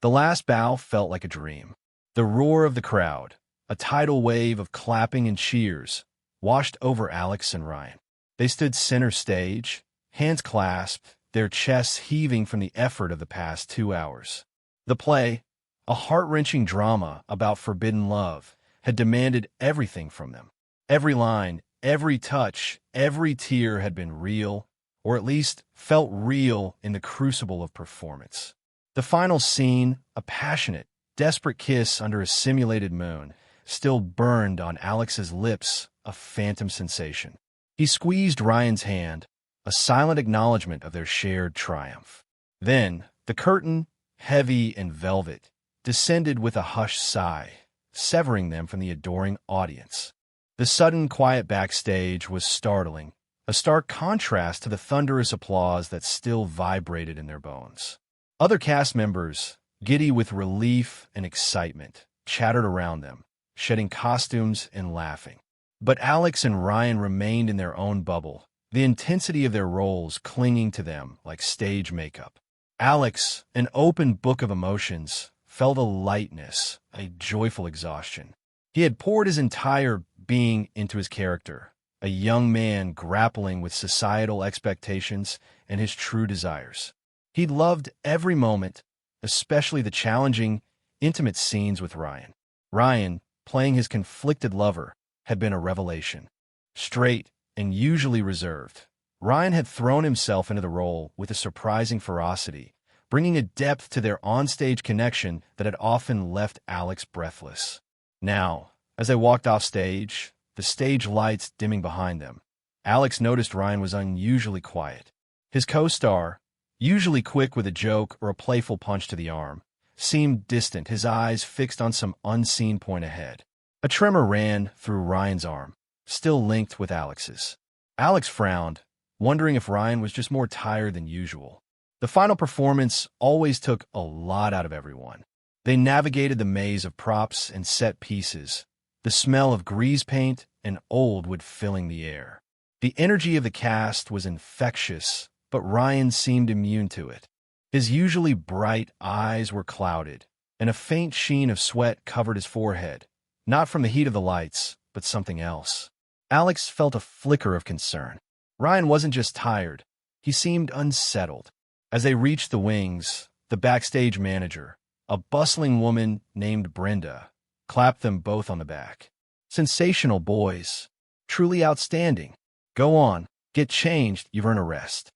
The last bow felt like a dream. The roar of the crowd, a tidal wave of clapping and cheers, washed over Alex and Ryan. They stood center stage, hands clasped, their chests heaving from the effort of the past 2 hours. The play, a heart-wrenching drama about forbidden love, had demanded everything from them. Every line, every touch, every tear had been real, or at least felt real in the crucible of performance. The final scene, a passionate, desperate kiss under a simulated moon, still burned on Alex's lips, a phantom sensation. He squeezed Ryan's hand, a silent acknowledgement of their shared triumph. Then, the curtain, heavy and velvet, descended with a hushed sigh, severing them from the adoring audience. The sudden quiet backstage was startling, a stark contrast to the thunderous applause that still vibrated in their bones. Other cast members, giddy with relief and excitement, chattered around them, shedding costumes and laughing. But Alex and Ryan remained in their own bubble, the intensity of their roles clinging to them like stage makeup. Alex, an open book of emotions, felt a lightness, a joyful exhaustion. He had poured his entire being into his character, a young man grappling with societal expectations and his true desires. He loved every moment, especially the challenging, intimate scenes with Ryan. Ryan, playing his conflicted lover, had been a revelation. Straight and usually reserved, Ryan had thrown himself into the role with a surprising ferocity, bringing a depth to their onstage connection that had often left Alex breathless. Now, as they walked off stage, the stage lights dimming behind them, Alex noticed Ryan was unusually quiet. His co-star, usually quick with a joke or a playful punch to the arm, seemed distant, his eyes fixed on some unseen point ahead. A tremor ran through Ryan's arm, still linked with Alex's. Alex frowned, wondering if Ryan was just more tired than usual. The final performance always took a lot out of everyone. They navigated the maze of props and set pieces, the smell of grease paint and old wood filling the air. The energy of the cast was infectious, but Ryan seemed immune to it. His usually bright eyes were clouded, and a faint sheen of sweat covered his forehead, not from the heat of the lights, but something else. Alex felt a flicker of concern. Ryan wasn't just tired, he seemed unsettled. As they reached the wings, the backstage manager, a bustling woman named Brenda, clapped them both on the back. "Sensational, boys. Truly outstanding. Go on, get changed, you've earned a rest."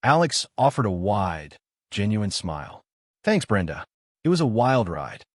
Alex offered a wide, genuine smile. "Thanks, Brenda. It was a wild ride."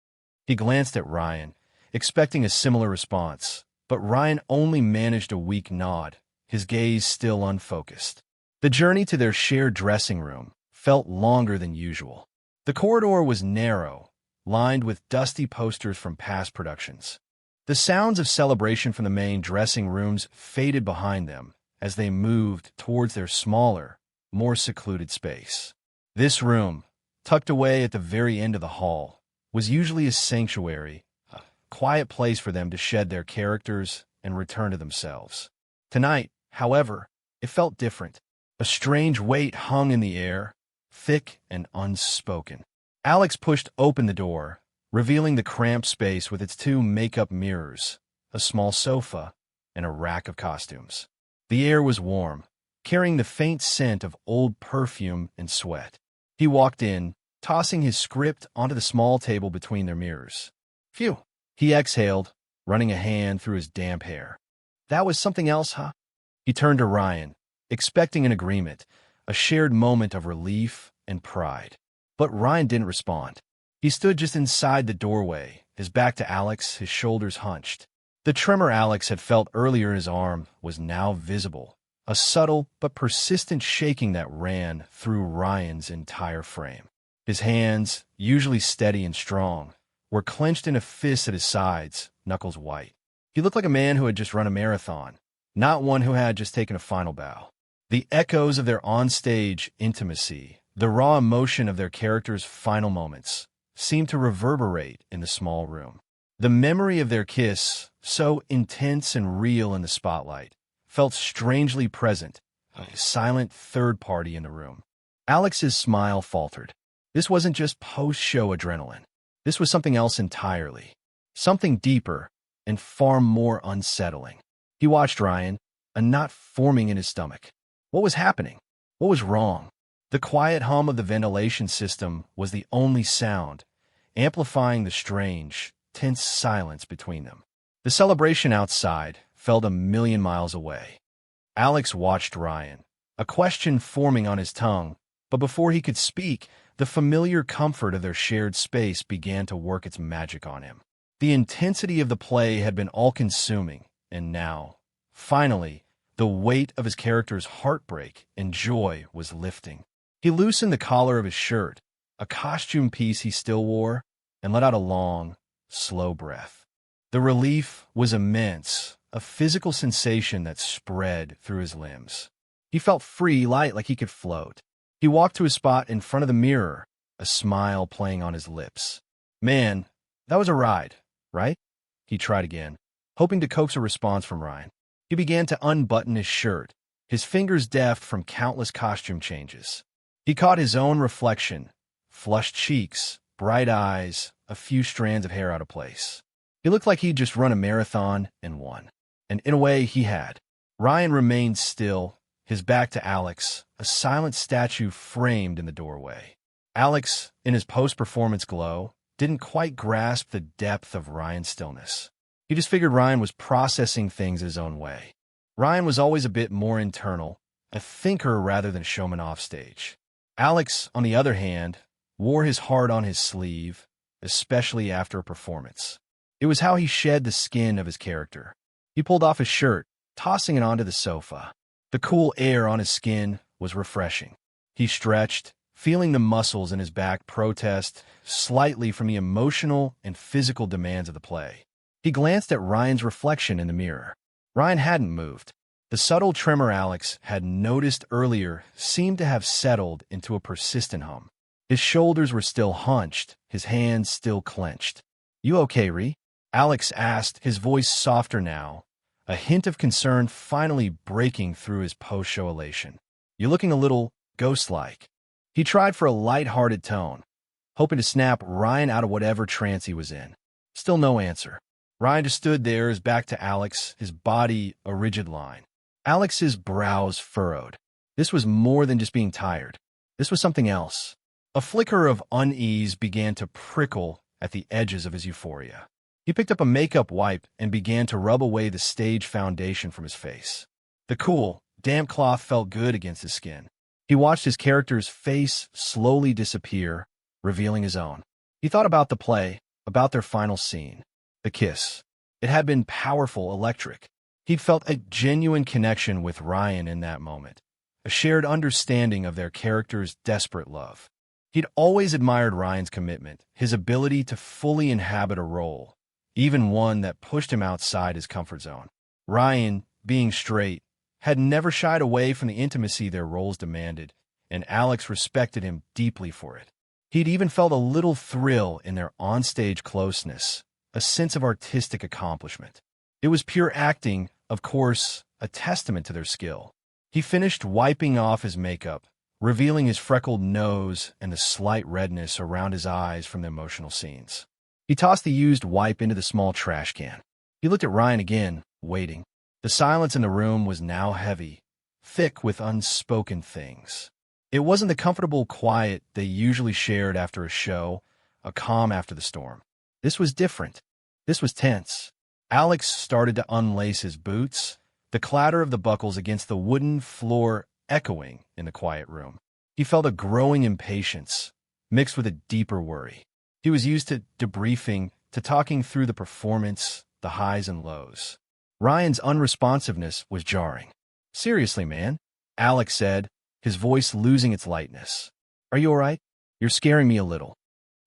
He glanced at Ryan, expecting a similar response, but Ryan only managed a weak nod, his gaze still unfocused. The journey to their shared dressing room felt longer than usual. The corridor was narrow, lined with dusty posters from past productions. The sounds of celebration from the main dressing rooms faded behind them as they moved towards their smaller, more secluded space. This room, tucked away at the very end of the hall, was usually a sanctuary, a quiet place for them to shed their characters and return to themselves. Tonight, however, it felt different. A strange weight hung in the air, thick and unspoken. Alex pushed open the door, revealing the cramped space with its two makeup mirrors, a small sofa, and a rack of costumes. The air was warm, carrying the faint scent of old perfume and sweat. He walked in, tossing his script onto the small table between their mirrors. "Phew," he exhaled, running a hand through his damp hair. "That was something else, huh?" He turned to Ryan, expecting an agreement, a shared moment of relief and pride. But Ryan didn't respond. He stood just inside the doorway, his back to Alex, his shoulders hunched. The tremor Alex had felt earlier in his arm was now visible, a subtle but persistent shaking that ran through Ryan's entire frame. His hands, usually steady and strong, were clenched in a fist at his sides, knuckles white. He looked like a man who had just run a marathon, not one who had just taken a final bow. The echoes of their onstage intimacy, the raw emotion of their characters' final moments, seemed to reverberate in the small room. The memory of their kiss, so intense and real in the spotlight, felt strangely present, a silent third party in the room. Alex's smile faltered. This wasn't just post-show adrenaline. This was something else entirely. Something deeper and far more unsettling. He watched Ryan, a knot forming in his stomach. What was happening? What was wrong? The quiet hum of the ventilation system was the only sound, amplifying the strange, tense silence between them. The celebration outside felt a million miles away. Alex watched Ryan, a question forming on his tongue, but before he could speak, the familiar comfort of their shared space began to work its magic on him. The intensity of the play had been all-consuming, and now, finally, the weight of his character's heartbreak and joy was lifting. He loosened the collar of his shirt, a costume piece he still wore, and let out a long, slow breath. The relief was immense, a physical sensation that spread through his limbs. He felt free, light, like he could float. He walked to his spot in front of the mirror, a smile playing on his lips. Man, that was a ride, right? He tried again, hoping to coax a response from Ryan. He began to unbutton his shirt, his fingers deft from countless costume changes. He caught his own reflection, flushed cheeks, bright eyes, a few strands of hair out of place. He looked like he'd just run a marathon and won. And in a way, he had. Ryan remained still, his back to Alex, a silent statue framed in the doorway. Alex, in his post-performance glow, didn't quite grasp the depth of Ryan's stillness. He just figured Ryan was processing things his own way. Ryan was always a bit more internal, a thinker rather than a showman offstage. Alex, on the other hand, wore his heart on his sleeve, especially after a performance. It was how he shed the skin of his character. He pulled off his shirt, tossing it onto the sofa. The cool air on his skin was refreshing. He stretched, feeling the muscles in his back protest slightly from the emotional and physical demands of the play. He glanced at Ryan's reflection in the mirror. Ryan hadn't moved. The subtle tremor Alex had noticed earlier seemed to have settled into a persistent hum. His shoulders were still hunched, his hands still clenched. "You okay, Ree?" Alex asked, his voice softer now, a hint of concern finally breaking through his post-show elation. "You're looking a little ghost-like." He tried for a light-hearted tone, hoping to snap Ryan out of whatever trance he was in. Still no answer. Ryan just stood there, his back to Alex, his body a rigid line. Alex's brows furrowed. This was more than just being tired. This was something else. A flicker of unease began to prickle at the edges of his euphoria. He picked up a makeup wipe and began to rub away the stage foundation from his face. The cool, damp cloth felt good against his skin. He watched his character's face slowly disappear, revealing his own. He thought about the play, about their final scene. The kiss. It had been powerful, electric. He'd felt a genuine connection with Ryan in that moment, a shared understanding of their character's desperate love. He'd always admired Ryan's commitment, his ability to fully inhabit a role, even one that pushed him outside his comfort zone. Ryan, being straight, had never shied away from the intimacy their roles demanded, and Alex respected him deeply for it. He'd even felt a little thrill in their onstage closeness, a sense of artistic accomplishment. It was pure acting, of course, a testament to their skill. He finished wiping off his makeup, revealing his freckled nose and the slight redness around his eyes from the emotional scenes. He tossed the used wipe into the small trash can. He looked at Ryan again, waiting. The silence in the room was now heavy, thick with unspoken things. It wasn't the comfortable quiet they usually shared after a show, a calm after the storm. This was different. This was tense. Alex started to unlace his boots, the clatter of the buckles against the wooden floor echoing in the quiet room. He felt a growing impatience, mixed with a deeper worry. He was used to debriefing, to talking through the performance, the highs and lows. Ryan's unresponsiveness was jarring. "Seriously, man," Alex said, his voice losing its lightness. "Are you all right? You're scaring me a little."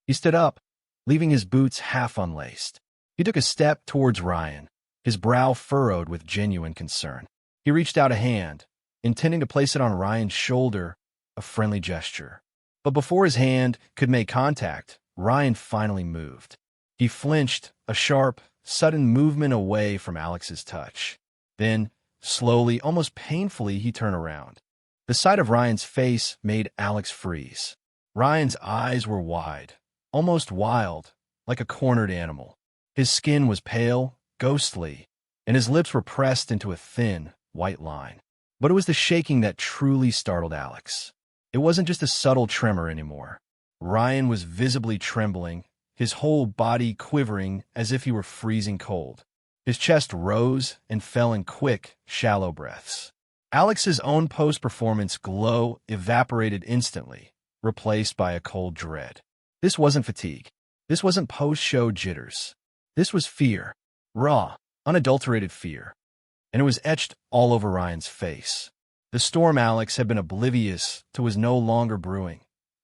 He stood up, leaving his boots half unlaced. He took a step towards Ryan, his brow furrowed with genuine concern. He reached out a hand, intending to place it on Ryan's shoulder, a friendly gesture. But before his hand could make contact, Ryan finally moved. He flinched, a sharp, sudden movement away from Alex's touch. Then, slowly, almost painfully, he turned around. The sight of Ryan's face made Alex freeze. Ryan's eyes were wide, almost wild, like a cornered animal. His skin was pale, ghostly, and his lips were pressed into a thin, white line. But it was the shaking that truly startled Alex. It wasn't just a subtle tremor anymore. Ryan was visibly trembling, his whole body quivering as if he were freezing cold. His chest rose and fell in quick, shallow breaths. Alex's own post-performance glow evaporated instantly, replaced by a cold dread. This wasn't fatigue. This wasn't post-show jitters. This was fear. Raw, unadulterated fear. And it was etched all over Ryan's face. The storm Alex had been oblivious to was no longer brewing.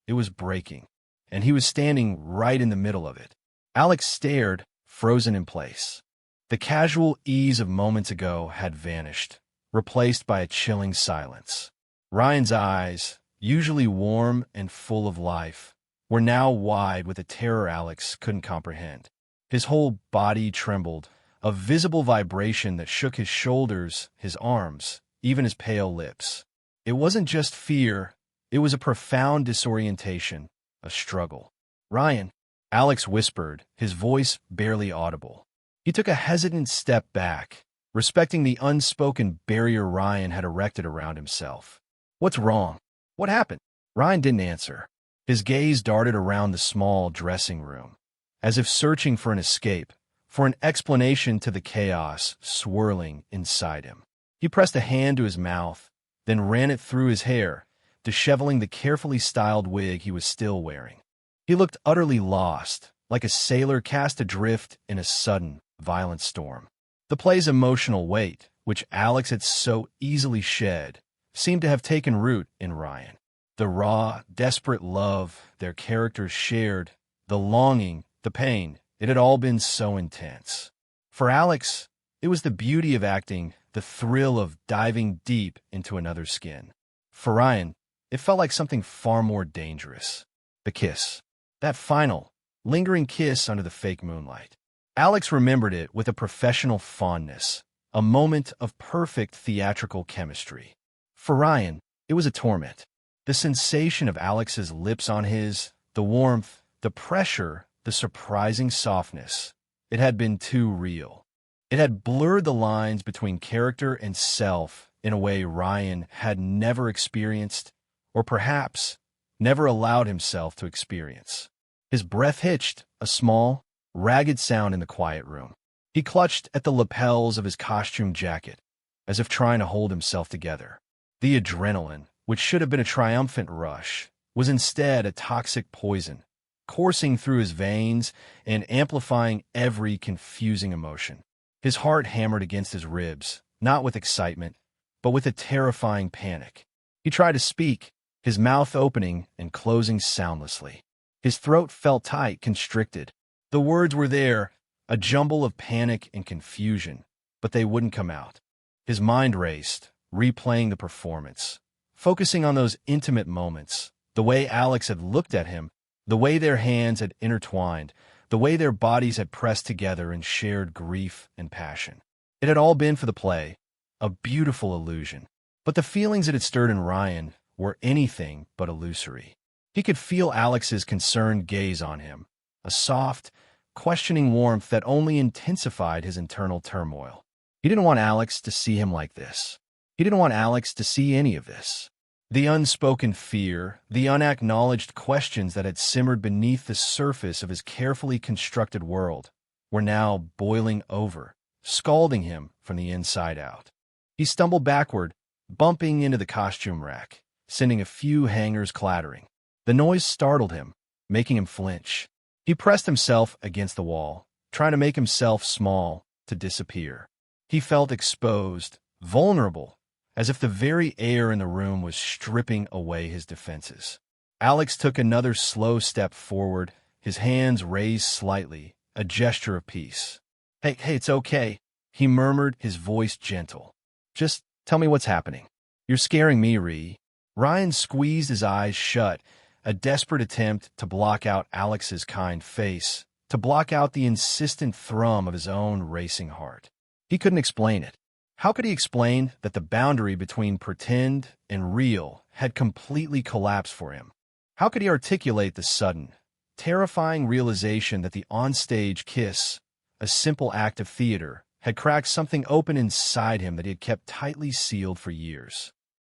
It was breaking, and he was standing right in the middle of it. Alex stared, frozen in place. The casual ease of moments ago had vanished, replaced by a chilling silence. Ryan's eyes, usually warm and full of life, were now wide with a terror Alex couldn't comprehend. His whole body trembled, a visible vibration that shook his shoulders, his arms, even his pale lips. It wasn't just fear, it was a profound disorientation, a struggle. "Ryan," Alex whispered, his voice barely audible. He took a hesitant step back, respecting the unspoken barrier Ryan had erected around himself. "What's wrong? What happened?" Ryan didn't answer. His gaze darted around the small dressing room, as if searching for an escape, for an explanation to the chaos swirling inside him. He pressed a hand to his mouth, then ran it through his hair, disheveling the carefully styled wig he was still wearing. He looked utterly lost, like a sailor cast adrift in a sudden, violent storm. The play's emotional weight, which Alex had so easily shed, seemed to have taken root in Ryan. The raw, desperate love their characters shared, the longing, the pain, it had all been so intense. For Alex, it was the beauty of acting, the thrill of diving deep into another's skin. For Ryan, it felt like something far more dangerous. The kiss. That final, lingering kiss under the fake moonlight. Alex remembered it with a professional fondness, a moment of perfect theatrical chemistry. For Ryan, it was a torment. The sensation of Alex's lips on his, the warmth, the pressure, the surprising softness. It had been too real. It had blurred the lines between character and self in a way Ryan had never experienced, or perhaps never allowed himself to experience. His breath hitched, a small, ragged sound in the quiet room. He clutched at the lapels of his costume jacket, as if trying to hold himself together. The adrenaline, which should have been a triumphant rush, was instead a toxic poison, coursing through his veins and amplifying every confusing emotion. His heart hammered against his ribs, not with excitement, but with a terrifying panic. He tried to speak, his mouth opening and closing soundlessly. His throat felt tight, constricted. The words were there, a jumble of panic and confusion, but they wouldn't come out. His mind raced, replaying the performance, focusing on those intimate moments, the way Alex had looked at him, the way their hands had intertwined, the way their bodies had pressed together in shared grief and passion. It had all been for the play, a beautiful illusion. But the feelings it had stirred in Ryan were anything but illusory. He could feel Alex's concerned gaze on him, a soft, questioning warmth that only intensified his internal turmoil. He didn't want Alex to see him like this. He didn't want Alex to see any of this. The unspoken fear, the unacknowledged questions that had simmered beneath the surface of his carefully constructed world were now boiling over, scalding him from the inside out. He stumbled backward, bumping into the costume rack, sending a few hangers clattering. The noise startled him, making him flinch. He pressed himself against the wall, trying to make himself small, to disappear. He felt exposed, vulnerable, as if the very air in the room was stripping away his defenses. Alex took another slow step forward, his hands raised slightly, a gesture of peace. Hey, it's okay," he murmured, his voice gentle. "Just tell me what's happening. You're scaring me, Ree." Ryan squeezed his eyes shut, a desperate attempt to block out Alex's kind face, to block out the insistent thrum of his own racing heart. He couldn't explain it. How could he explain that the boundary between pretend and real had completely collapsed for him? How could he articulate the sudden, terrifying realization that the onstage kiss, a simple act of theater, had cracked something open inside him that he had kept tightly sealed for years?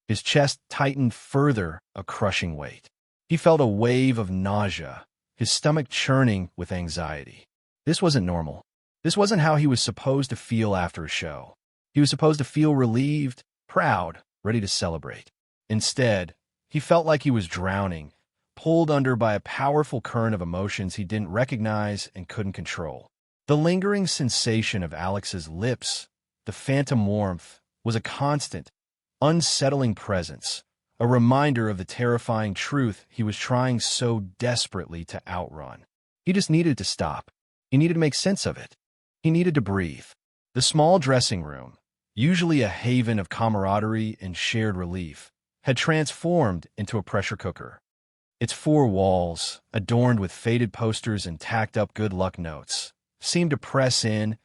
His chest tightened further, a crushing weight. He felt a wave of nausea, his stomach churning with anxiety. This wasn't normal. This wasn't how he was supposed to feel after a show. He was supposed to feel relieved, proud, ready to celebrate. Instead, he felt like he was drowning, pulled under by a powerful current of emotions he didn't recognize and couldn't control. The lingering sensation of Alex's lips, the phantom warmth, was a constant, unsettling presence, a reminder of the terrifying truth he was trying so desperately to outrun. He just needed to stop. He needed to make sense of it. He needed to breathe. The small dressing room, usually a haven of camaraderie and shared relief, had transformed into a pressure cooker. Its four walls, adorned with faded posters and tacked-up good luck notes, seemed to press in,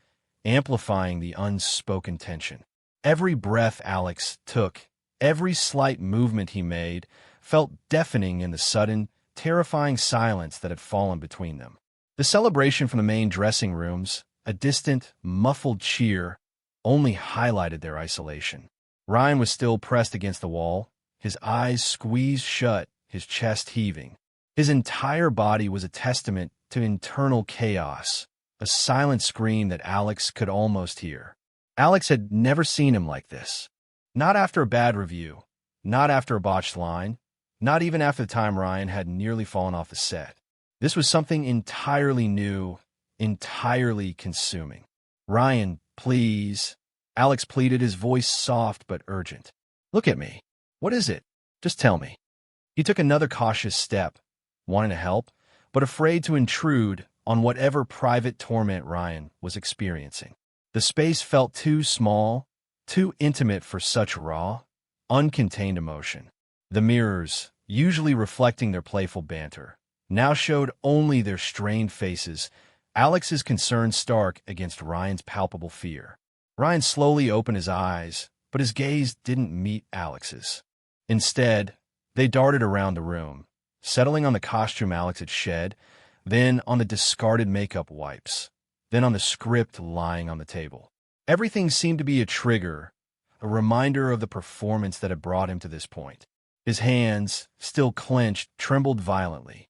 amplifying the unspoken tension. Every breath Alex took, every slight movement he made, felt deafening in the sudden, terrifying silence that had fallen between them. The celebration from the main dressing rooms, a distant, muffled cheer, only highlighted their isolation. Ryan was still pressed against the wall, his eyes squeezed shut, his chest heaving. His entire body was a testament to internal chaos, a silent scream that Alex could almost hear. Alex had never seen him like this. Not after a bad review, not after a botched line, not even after the time Ryan had nearly fallen off the set. This was something entirely new, entirely consuming. "Ryan, please," Alex pleaded, his voice soft but urgent. "Look at me. What is it? Just tell me." He took another cautious step, wanting to help, but afraid to intrude on whatever private torment Ryan was experiencing. The space felt too small, too intimate for such raw, uncontained emotion. The mirrors, usually reflecting their playful banter, now showed only their strained faces, Alex's concern stark against Ryan's palpable fear. Ryan slowly opened his eyes, but his gaze didn't meet Alex's. Instead, they darted around the room, settling on the costume Alex had shed, then on the discarded makeup wipes, then on the script lying on the table. Everything seemed to be a trigger, a reminder of the performance that had brought him to this point. His hands, still clenched, trembled violently.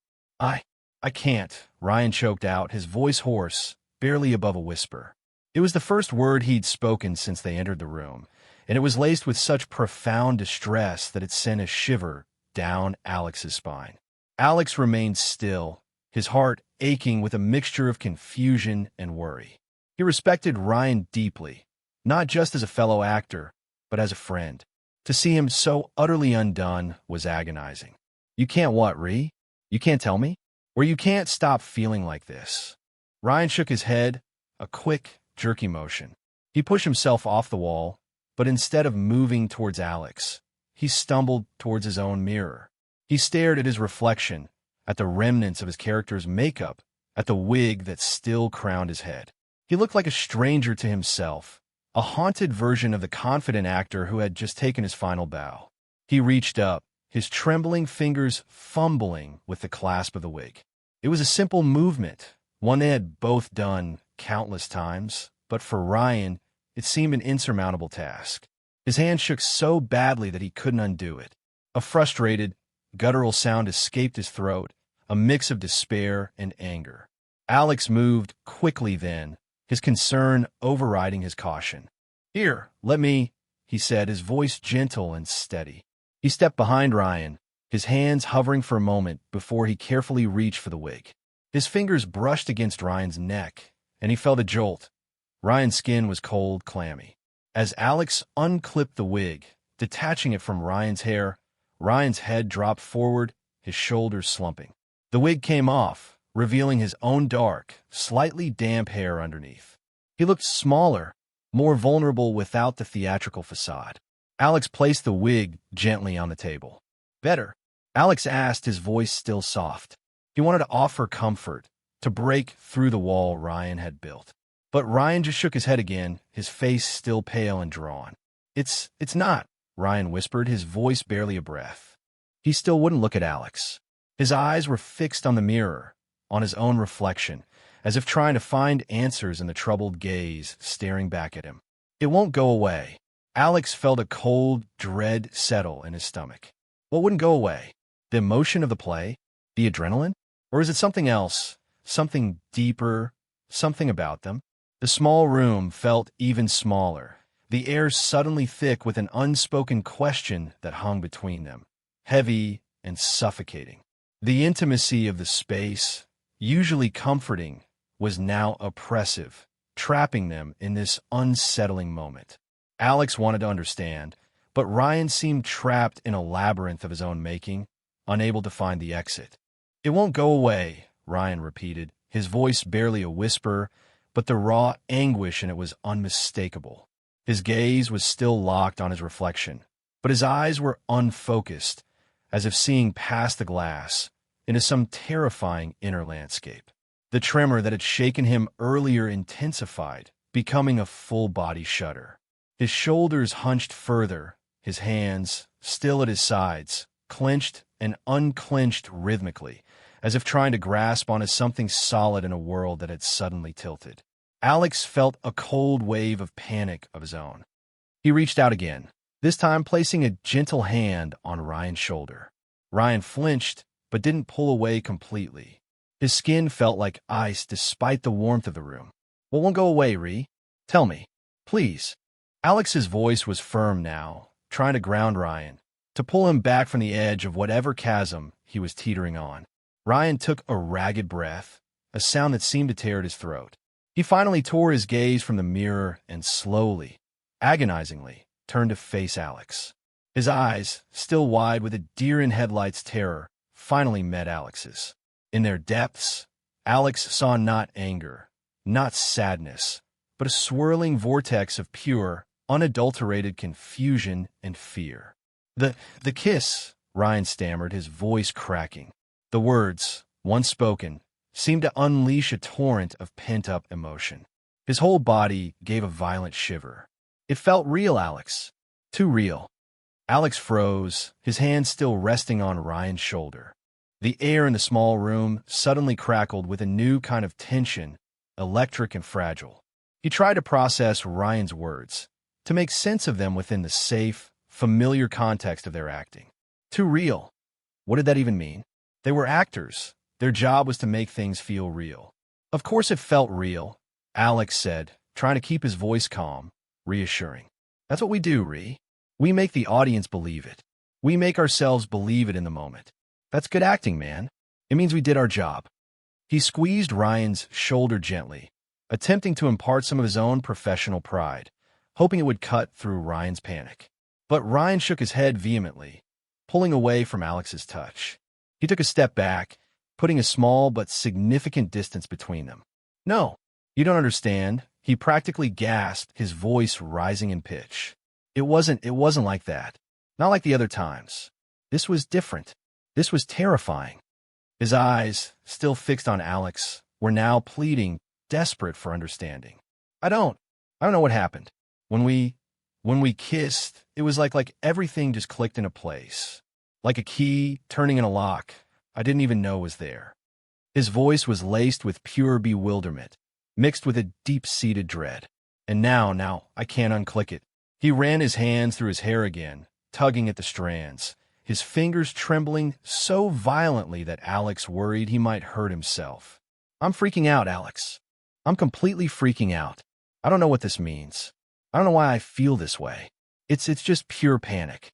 I can't," Ryan choked out, his voice hoarse, barely above a whisper. It was the first word he'd spoken since they entered the room, and it was laced with such profound distress that it sent a shiver down Alex's spine. Alex remained still, his heart aching with a mixture of confusion and worry. He respected Ryan deeply, not just as a fellow actor, but as a friend. To see him so utterly undone was agonizing. "You can't what, Ree? You can't tell me? Or you can't stop feeling like this?" Ryan shook his head, a quick, jerky motion. He pushed himself off the wall, but instead of moving towards Alex, he stumbled towards his own mirror. He stared at his reflection, at the remnants of his character's makeup, at the wig that still crowned his head. He looked like a stranger to himself, a haunted version of the confident actor who had just taken his final bow. He reached up, his trembling fingers fumbling with the clasp of the wig. It was a simple movement, one they had both done countless times, but for Ryan, it seemed an insurmountable task. His hand shook so badly that he couldn't undo it. A frustrated, guttural sound escaped his throat, a mix of despair and anger. Alex moved quickly then, his concern overriding his caution. "Here, let me," he said, his voice gentle and steady. He stepped behind Ryan, his hands hovering for a moment before he carefully reached for the wig. His fingers brushed against Ryan's neck, and he felt a jolt. Ryan's skin was cold, clammy. As Alex unclipped the wig, detaching it from Ryan's hair, Ryan's head dropped forward, his shoulders slumping. The wig came off, revealing his own dark, slightly damp hair underneath. He looked smaller, more vulnerable without the theatrical facade. Alex placed the wig gently on the table. "Better?" Alex asked, his voice still soft. He wanted to offer comfort, to break through the wall Ryan had built. But Ryan just shook his head again, his face still pale and drawn. It's not," Ryan whispered, his voice barely a breath. He still wouldn't look at Alex. His eyes were fixed on the mirror, on his own reflection, as if trying to find answers in the troubled gaze staring back at him. It won't go away. Alex felt a cold dread settle in his stomach. What wouldn't go away? The emotion of the play? The adrenaline? Or is it something else? Something deeper? Something about them? The small room felt even smaller, the air suddenly thick with an unspoken question that hung between them, heavy and suffocating. The intimacy of the space, usually comforting, was now oppressive, trapping them in this unsettling moment. Alex wanted to understand, but Ryan seemed trapped in a labyrinth of his own making, unable to find the exit. "It won't go away," Ryan repeated, his voice barely a whisper, but the raw anguish in it was unmistakable. His gaze was still locked on his reflection, but his eyes were unfocused, as if seeing past the glass, into some terrifying inner landscape. The tremor that had shaken him earlier intensified, becoming a full-body shudder. His shoulders hunched further, his hands, still at his sides, clenched and unclenched rhythmically, as if trying to grasp onto something solid in a world that had suddenly tilted. Alex felt a cold wave of panic of his own. He reached out again, this time placing a gentle hand on Ryan's shoulder. Ryan flinched, but didn't pull away completely. His skin felt like ice despite the warmth of the room. "What won't go away, Ree? Tell me, please." Alex's voice was firm now, trying to ground Ryan, to pull him back from the edge of whatever chasm he was teetering on. Ryan took a ragged breath, a sound that seemed to tear at his throat. He finally tore his gaze from the mirror and slowly, agonizingly, turned to face Alex. His eyes, still wide with a deer-in-headlights terror, finally met Alex's. In their depths, Alex saw not anger, not sadness, but a swirling vortex of pure, unadulterated confusion and fear. The kiss," Ryan stammered, his voice cracking. The words, once spoken, seemed to unleash a torrent of pent-up emotion. His whole body gave a violent shiver. It felt real, Alex. Too real. Alex froze, his hand still resting on Ryan's shoulder. The air in the small room suddenly crackled with a new kind of tension, electric and fragile. He tried to process Ryan's words, to make sense of them within the safe, familiar context of their acting. Too real. What did that even mean? They were actors. Their job was to make things feel real. Of course it felt real, Alex said, trying to keep his voice calm, reassuring. "That's what we do, Ree. We make the audience believe it. We make ourselves believe it in the moment. That's good acting, man. It means we did our job." He squeezed Ryan's shoulder gently, attempting to impart some of his own professional pride, hoping it would cut through Ryan's panic. But Ryan shook his head vehemently, pulling away from Alex's touch. He took a step back, putting a small but significant distance between them. "No, you don't understand," he practically gasped, his voice rising in pitch. It wasn't like that. Not like the other times. This was different. This was terrifying." His eyes, still fixed on Alex, were now pleading, desperate for understanding. I don't know what happened. When we kissed, it was like everything just clicked into place. Like a key turning in a lock I didn't even know was there." His voice was laced with pure bewilderment, mixed with a deep-seated dread. "And now, I can't unclick it." He ran his hands through his hair again, tugging at the strands, his fingers trembling so violently that Alex worried he might hurt himself. "I'm freaking out, Alex. I'm completely freaking out. I don't know what this means. I don't know why I feel this way. It's just pure panic."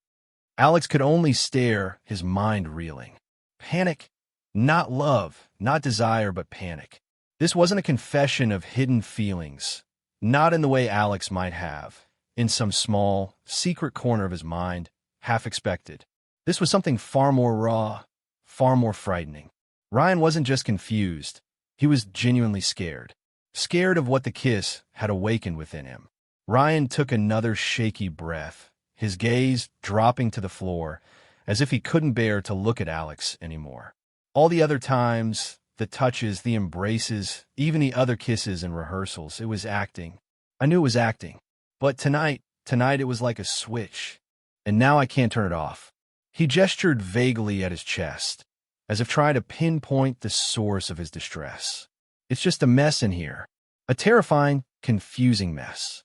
Alex could only stare, his mind reeling. Panic? Not love, not desire, but panic. This wasn't a confession of hidden feelings, not in the way Alex might have, in some small, secret corner of his mind, half expected. This was something far more raw, far more frightening. Ryan wasn't just confused. He was genuinely scared. Scared of what the kiss had awakened within him. Ryan took another shaky breath, his gaze dropping to the floor, as if he couldn't bear to look at Alex anymore. All the other times, the touches, the embraces, even the other kisses and rehearsals, it was acting. I knew it was acting. But tonight it was like a switch. And now I can't turn it off. He gestured vaguely at his chest. as if trying to pinpoint the source of his distress. It's just a mess in here. A terrifying, confusing mess.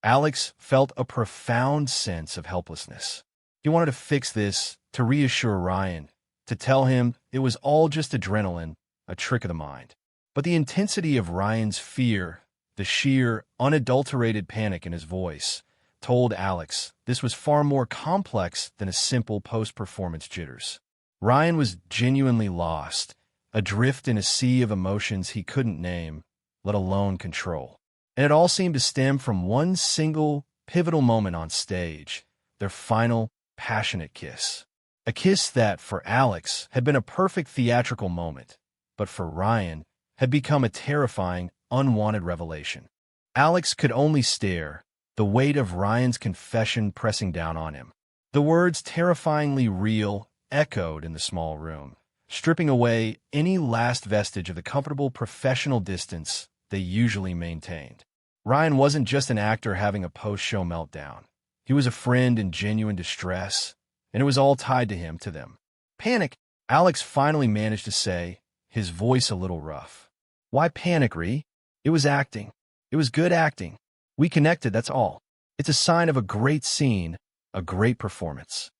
Alex felt a profound sense of helplessness. He wanted to fix this, to reassure Ryan, to tell him it was all just adrenaline, a trick of the mind. But the intensity of Ryan's fear, the sheer, unadulterated panic in his voice, told Alex this was far more complex than a simple post-performance jitters. Ryan was genuinely lost, adrift in a sea of emotions he couldn't name, let alone control. And it all seemed to stem from one single, pivotal moment on stage, their final, passionate kiss. A kiss that, for Alex, had been a perfect theatrical moment, but for Ryan, had become a terrifying, unwanted revelation. Alex could only stare, the weight of Ryan's confession pressing down on him. The words terrifyingly real echoed in the small room, stripping away any last vestige of the comfortable professional distance they usually maintained. Ryan wasn't just an actor having a post-show meltdown. He was a friend in genuine distress, and it was all tied to them. Panic, Alex finally managed to say, his voice a little rough. Why panic, Ree? It was acting. It was good acting. We connected, that's all. It's a sign of a great scene, a great performance.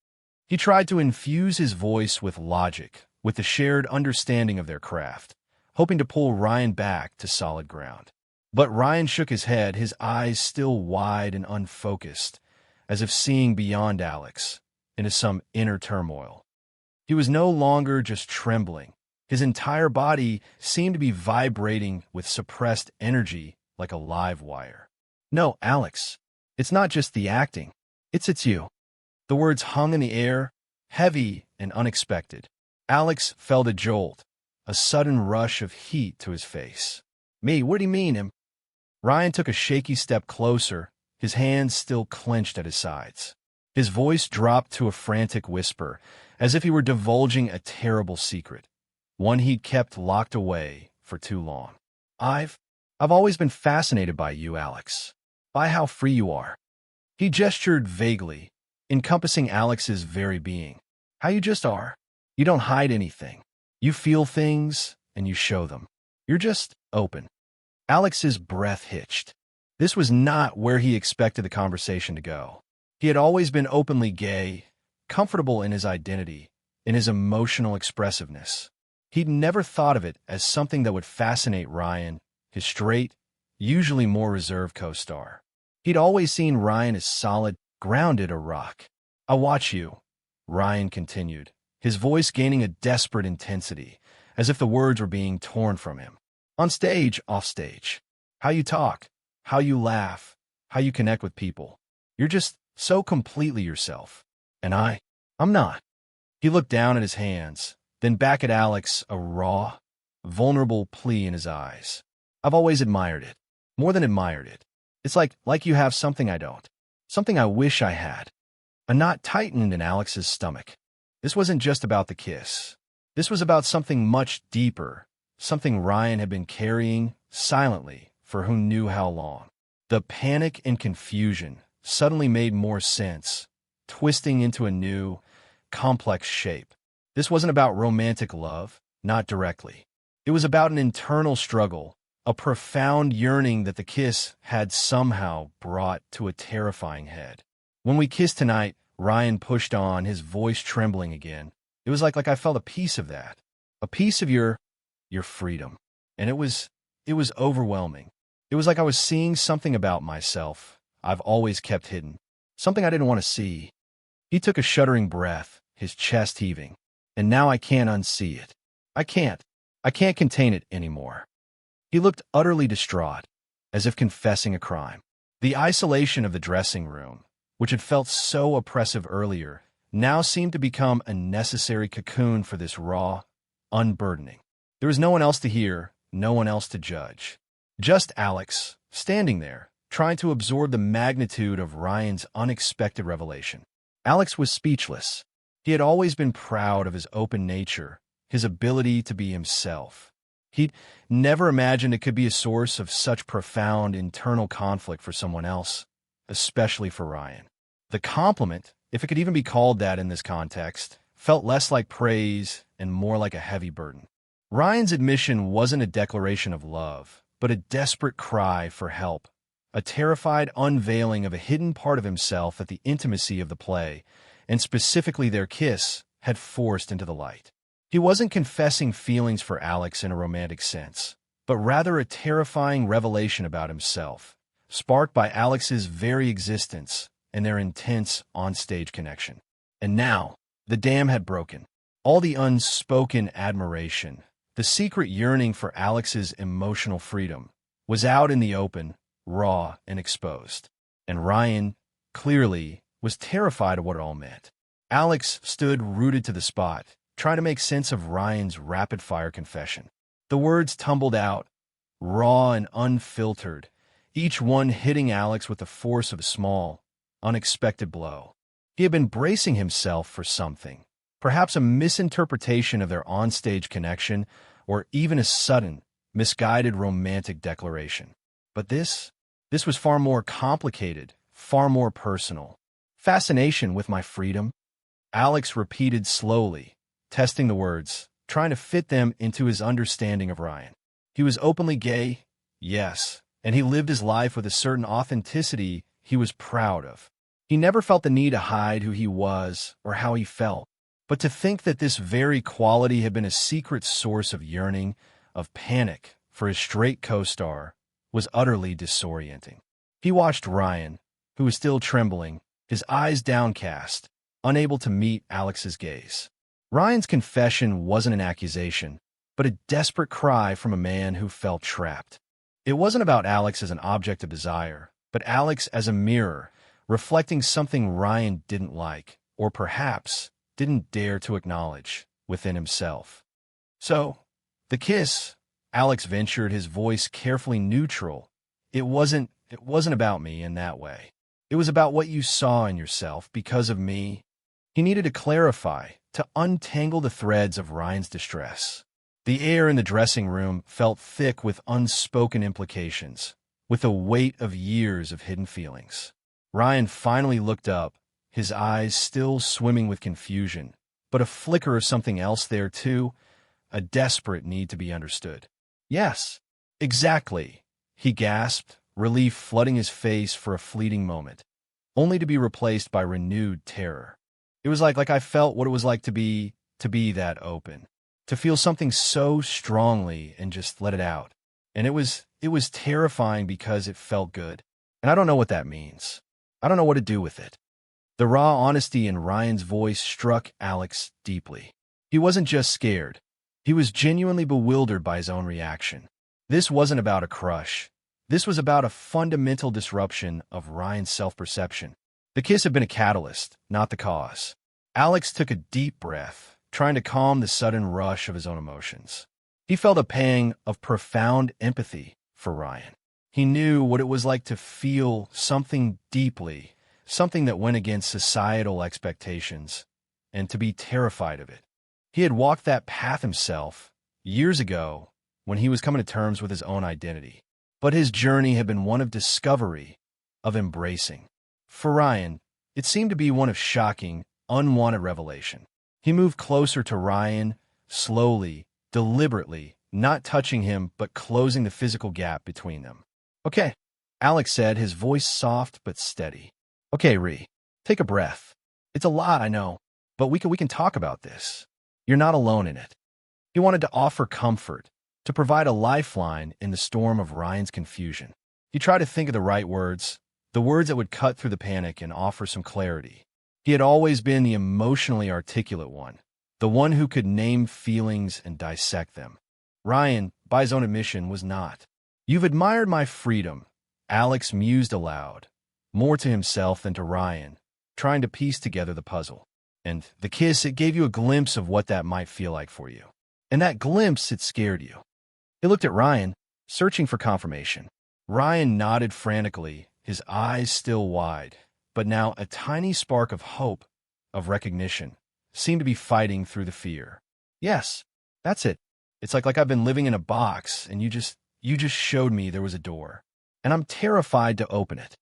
He tried to infuse his voice with logic, with the shared understanding of their craft, hoping to pull Ryan back to solid ground. But Ryan shook his head, his eyes still wide and unfocused, as if seeing beyond Alex, into some inner turmoil. He was no longer just trembling. His entire body seemed to be vibrating with suppressed energy like a live wire. No, Alex, it's not just the acting. It's you. The words hung in the air, heavy and unexpected. Alex felt a jolt, a sudden rush of heat to his face. Me, what do you mean, him? Ryan took a shaky step closer, his hands still clenched at his sides. His voice dropped to a frantic whisper, as if he were divulging a terrible secret, one he'd kept locked away for too long. I've always been fascinated by you, Alex, by how free you are. He gestured vaguely, encompassing Alex's very being. How you just are. You don't hide anything. You feel things, and you show them. You're just open. Alex's breath hitched. This was not where he expected the conversation to go. He had always been openly gay, comfortable in his identity, in his emotional expressiveness. He'd never thought of it as something that would fascinate Ryan, his straight, usually more reserved co-star. He'd always seen Ryan as solid, grounded a rock. I watch you, Ryan continued, his voice gaining a desperate intensity, as if the words were being torn from him. On stage, off stage. How you talk, how you laugh, how you connect with people. You're just so completely yourself. And I'm not. He looked down at his hands, then back at Alex, a raw, vulnerable plea in his eyes. I've always admired it. More than admired it. It's like you have something I don't. Something I wish I had. A knot tightened in Alex's stomach. This wasn't just about the kiss. This was about something much deeper, something Ryan had been carrying silently for who knew how long. The panic and confusion suddenly made more sense, twisting into a new, complex shape. This wasn't about romantic love, not directly. It was about an internal struggle, a profound yearning that the kiss had somehow brought to a terrifying head. When we kissed tonight, Ryan pushed on, his voice trembling again. It was like I felt a piece of that, a piece of your freedom. And it was overwhelming. It was like I was seeing something about myself I've always kept hidden, something I didn't want to see. He took a shuddering breath, his chest heaving. And now I can't unsee it. I can't contain it anymore. He looked utterly distraught, as if confessing a crime. The isolation of the dressing room, which had felt so oppressive earlier, now seemed to become a necessary cocoon for this raw, unburdening. There was no one else to hear, no one else to judge. Just Alex, standing there, trying to absorb the magnitude of Ryan's unexpected revelation. Alex was speechless. He had always been proud of his open nature, his ability to be himself. He'd never imagined it could be a source of such profound internal conflict for someone else, especially for Ryan. The compliment, if it could even be called that in this context, felt less like praise and more like a heavy burden. Ryan's admission wasn't a declaration of love, but a desperate cry for help, a terrified unveiling of a hidden part of himself that the intimacy of the play, and specifically their kiss, had forced into the light. He wasn't confessing feelings for Alex in a romantic sense, but rather a terrifying revelation about himself, sparked by Alex's very existence and their intense on-stage connection. And now, the dam had broken. All the unspoken admiration, the secret yearning for Alex's emotional freedom, was out in the open, raw and exposed. And Ryan, clearly, was terrified of what it all meant. Alex stood rooted to the spot, trying to make sense of Ryan's rapid-fire confession. The words tumbled out, raw and unfiltered, each one hitting Alex with the force of a small, unexpected blow. He had been bracing himself for something, perhaps a misinterpretation of their onstage connection, or even a sudden, misguided romantic declaration. But this was far more complicated, far more personal. Fascination with my freedom? Alex repeated slowly, testing the words, trying to fit them into his understanding of Ryan. He was openly gay, yes, and he lived his life with a certain authenticity he was proud of. He never felt the need to hide who he was or how he felt. But to think that this very quality had been a secret source of yearning, of panic for his straight co-star, was utterly disorienting. He watched Ryan, who was still trembling, his eyes downcast, unable to meet Alex's gaze. Ryan's confession wasn't an accusation, but a desperate cry from a man who felt trapped. It wasn't about Alex as an object of desire, but Alex as a mirror, reflecting something Ryan didn't like, or perhaps didn't dare to acknowledge within himself. So, the kiss, Alex ventured, his voice carefully neutral. It wasn't about me in that way. It was about what you saw in yourself because of me. He needed to clarify, to untangle the threads of Ryan's distress. The air in the dressing room felt thick with unspoken implications, with the weight of years of hidden feelings. Ryan finally looked up, his eyes still swimming with confusion, but a flicker of something else there too, a desperate need to be understood. Yes, exactly, he gasped, relief flooding his face for a fleeting moment, only to be replaced by renewed terror. It was like I felt what it was like to be that open, to feel something so strongly and just let it out. And it was terrifying because it felt good. And I don't know what that means. I don't know what to do with it. The raw honesty in Ryan's voice struck Alex deeply. He wasn't just scared. He was genuinely bewildered by his own reaction. This wasn't about a crush. This was about a fundamental disruption of Ryan's self-perception. The kiss had been a catalyst, not the cause. Alex took a deep breath, trying to calm the sudden rush of his own emotions. He felt a pang of profound empathy for Ryan. He knew what it was like to feel something deeply, something that went against societal expectations, and to be terrified of it. He had walked that path himself years ago when he was coming to terms with his own identity. But his journey had been one of discovery, of embracing. For Ryan, it seemed to be one of shocking, unwanted revelation. He moved closer to Ryan, slowly, deliberately, not touching him but closing the physical gap between them. "Okay," Alex said, his voice soft but steady. "Okay, take a breath. It's a lot, I know, but we can talk about this. You're not alone in it." He wanted to offer comfort, to provide a lifeline in the storm of Ryan's confusion. He tried to think of the right words, the words that would cut through the panic and offer some clarity. He had always been the emotionally articulate one, the one who could name feelings and dissect them. Ryan, by his own admission, was not. "You've admired my freedom," Alex mused aloud, more to himself than to Ryan, trying to piece together the puzzle. And the kiss, it gave you a glimpse of what that might feel like for you. And that glimpse, it scared you. He looked at Ryan, searching for confirmation. Ryan nodded frantically, his eyes still wide, but now a tiny spark of hope, of recognition, seemed to be fighting through the fear. "Yes, that's it. It's like I've been living in a box, and you just showed me there was a door, and I'm terrified to open it."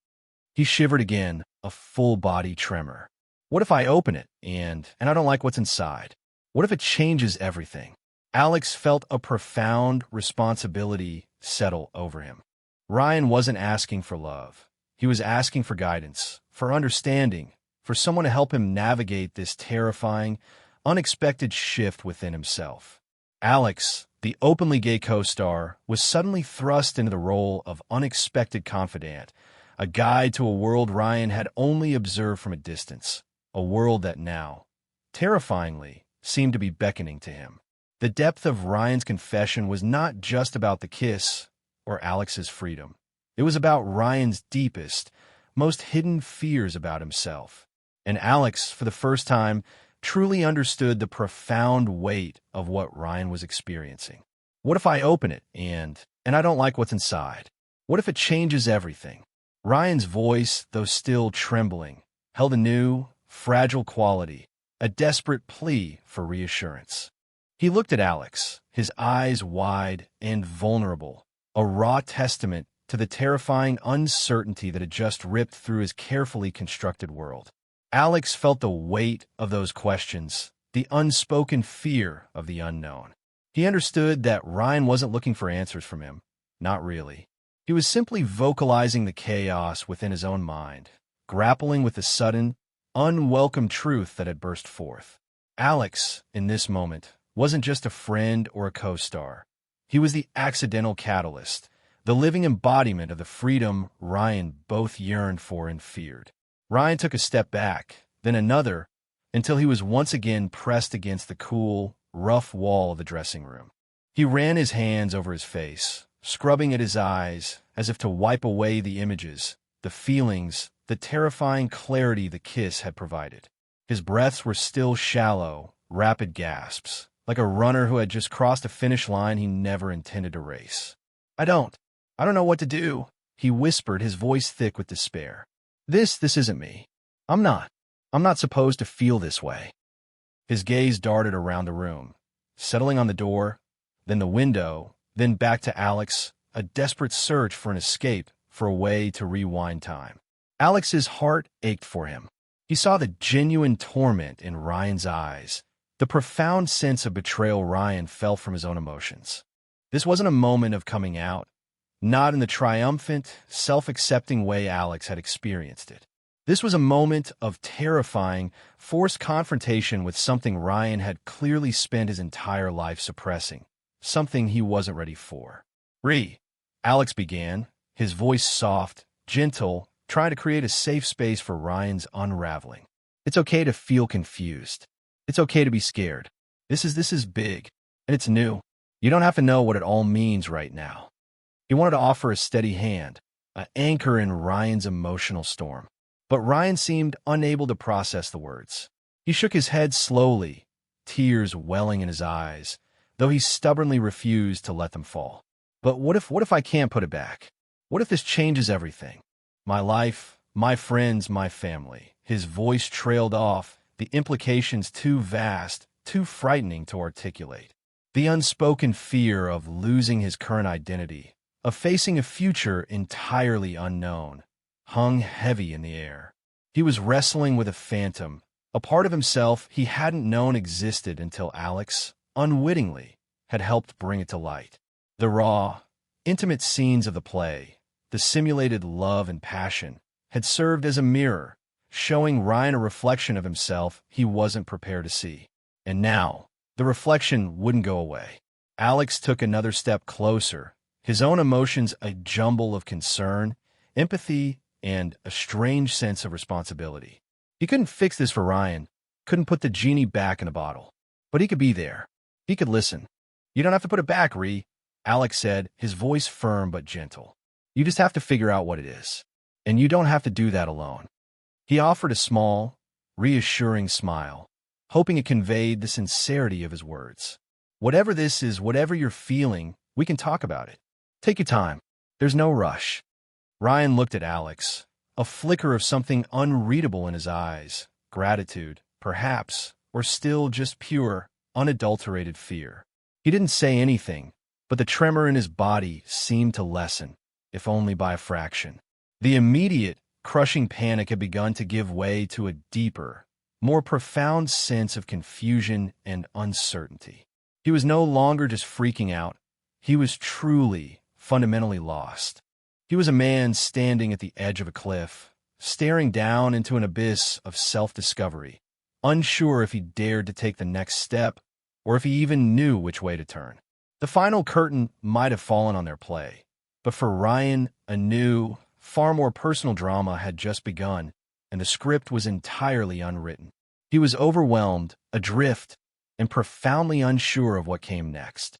He shivered again, a full-body tremor. What if I open it and I don't like what's inside? What if it changes everything? Alex felt a profound responsibility settle over him. Ryan wasn't asking for love. He was asking for guidance, for understanding, for someone to help him navigate this terrifying, unexpected shift within himself. Alex, the openly gay co-star, was suddenly thrust into the role of unexpected confidant, a guide to a world Ryan had only observed from a distance, a world that now, terrifyingly, seemed to be beckoning to him. The depth of Ryan's confession was not just about the kiss or Alex's freedom. It was about Ryan's deepest, most hidden fears about himself. And Alex, for the first time, truly understood the profound weight of what Ryan was experiencing. What if I open it and I don't like what's inside? What if it changes everything? Ryan's voice, though still trembling, held a new, fragile quality, a desperate plea for reassurance. He looked at Alex, his eyes wide and vulnerable, a raw testament to the terrifying uncertainty that had just ripped through his carefully constructed world. Alex felt the weight of those questions, the unspoken fear of the unknown. He understood that Ryan wasn't looking for answers from him. Not really. He was simply vocalizing the chaos within his own mind, grappling with the sudden, unwelcome truth that had burst forth. Alex, in this moment, wasn't just a friend or a co-star. He was the accidental catalyst, the living embodiment of the freedom Ryan both yearned for and feared. Ryan took a step back, then another, until he was once again pressed against the cool, rough wall of the dressing room. He ran his hands over his face, scrubbing at his eyes as if to wipe away the images, the feelings, the terrifying clarity the kiss had provided. His breaths were still shallow, rapid gasps, like a runner who had just crossed a finish line he never intended to race. I don't know what to do," he whispered, his voice thick with despair. This isn't me. I'm not supposed to feel this way." His gaze darted around the room, settling on the door, then the window, then back to Alex, a desperate search for an escape, for a way to rewind time. Alex's heart ached for him. He saw the genuine torment in Ryan's eyes, the profound sense of betrayal Ryan felt from his own emotions. This wasn't a moment of coming out, not in the triumphant, self-accepting way Alex had experienced it. This was a moment of terrifying, forced confrontation with something Ryan had clearly spent his entire life suppressing, something he wasn't ready for. Alex began, his voice soft, gentle, trying to create a safe space for Ryan's unraveling. It's okay to feel confused. It's okay to be scared. This is big, and it's new. You don't have to know what it all means right now. He wanted to offer a steady hand, an anchor in Ryan's emotional storm. But Ryan seemed unable to process the words. He shook his head slowly, tears welling in his eyes, though he stubbornly refused to let them fall. But what if I can't put it back? What if this changes everything? My life, my friends, my family. His voice trailed off, the implications too vast, too frightening to articulate. The unspoken fear of losing his current identity, of facing a future entirely unknown, hung heavy in the air. He was wrestling with a phantom, a part of himself he hadn't known existed until Alex, unwittingly, had helped bring it to light. The raw, intimate scenes of the play, the simulated love and passion, had served as a mirror, showing Ryan a reflection of himself he wasn't prepared to see. And now, the reflection wouldn't go away. Alex took another step closer, his own emotions a jumble of concern, empathy, and a strange sense of responsibility. He couldn't fix this for Ryan, couldn't put the genie back in the bottle. But he could be there. He could listen. "You don't have to put it back, Alex said, his voice firm but gentle. "You just have to figure out what it is. And you don't have to do that alone." He offered a small, reassuring smile, hoping it conveyed the sincerity of his words. "Whatever this is, whatever you're feeling, we can talk about it. Take your time. There's no rush." Ryan looked at Alex, a flicker of something unreadable in his eyes, gratitude, perhaps, or still just pure, unadulterated fear. He didn't say anything, but the tremor in his body seemed to lessen, if only by a fraction. The immediate, crushing panic had begun to give way to a deeper, more profound sense of confusion and uncertainty. He was no longer just freaking out. He was truly, fundamentally lost. He was a man standing at the edge of a cliff, staring down into an abyss of self-discovery, unsure if he dared to take the next step or if he even knew which way to turn. The final curtain might have fallen on their play, but for Ryan, a new, far more personal drama had just begun, and the script was entirely unwritten. He was overwhelmed, adrift, and profoundly unsure of what came next.